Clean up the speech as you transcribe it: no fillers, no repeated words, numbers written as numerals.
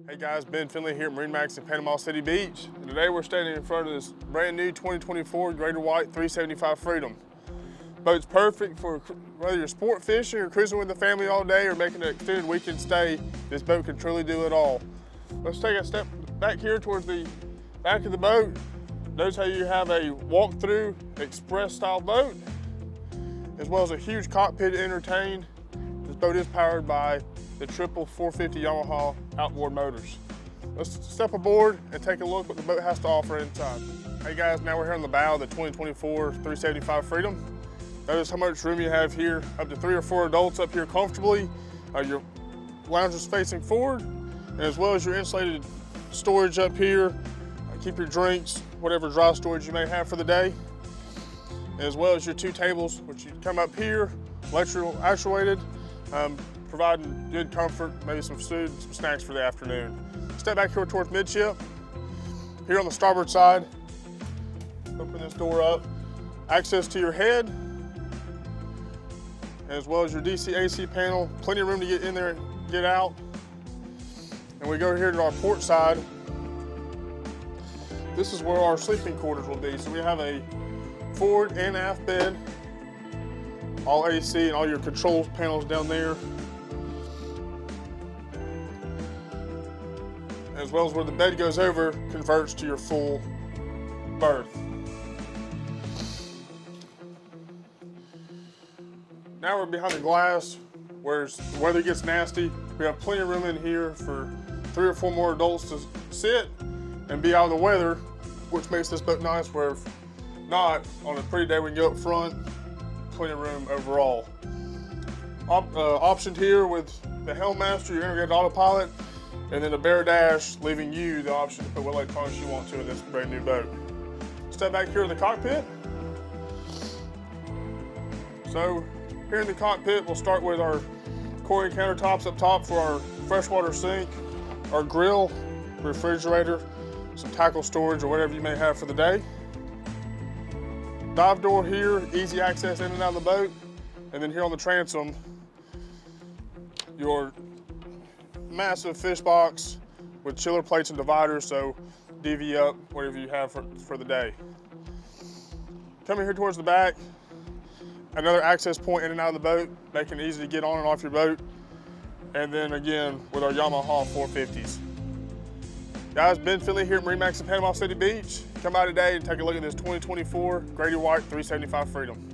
Hey guys, Ben Finley here at MarineMax in Panama City Beach. And today we're standing in front of this brand new 2024 Grady-White 375 Freedom. Boat's perfect for whether you're sport fishing or cruising with the family all day or making an extended weekend stay. This boat can truly do it all. Let's take a step back here towards the back of the boat. Notice how you have a walk-through express style boat, as well as a huge cockpit to entertain. This boat is powered by the triple 450 Yamaha outboard motors. Let's step aboard and take a look what the boat has to offer inside. Hey guys, now we're here on the bow of the 2024 375 Freedom. Notice how much room you have here, up to 3 or 4 adults up here comfortably. Your lounge is facing forward, and as well as your insulated storage up here. Keep your drinks, whatever dry storage you may have for the day, as well as your 2 tables, which you come up here, electrical actuated, providing good comfort, maybe some food, some snacks for the afternoon. Step back here towards midship. Here on the starboard side, open this door up. Access to your head, as well as your DC AC panel. Plenty of room to get in there and get out. And we go here to our port side. This is where our sleeping quarters will be. So we have a forward and aft bed, all AC and all your control panels down there, as well as where the bed goes over, converts to your full berth. Now we're behind the glass, where the weather gets nasty. We have plenty of room in here for 3 or 4 more adults to sit and be out of the weather, which makes this boat nice, where if not, on a pretty day we can go up front, plenty of room overall. Optioned here with the helm master, your integrated autopilot, and then the bare dash, leaving you the option to put what electronics you want to in this brand new boat. Step back here in the cockpit. So here in the cockpit, we'll start with our quarry countertops up top for our freshwater sink, our grill, refrigerator, some tackle storage or whatever you may have for the day. Dive door here, easy access in and out of the boat. And then here on the transom, your massive fish box with chiller plates and dividers, so divvy up whatever you have for the day. Coming here towards the back, another access point in and out of the boat, making it easy to get on and off your boat. And then again, with our Yamaha 450s. Guys, Ben Finley here at MarineMax in Panama City Beach. Come by today and take a look at this 2024 Grady-White 375 Freedom.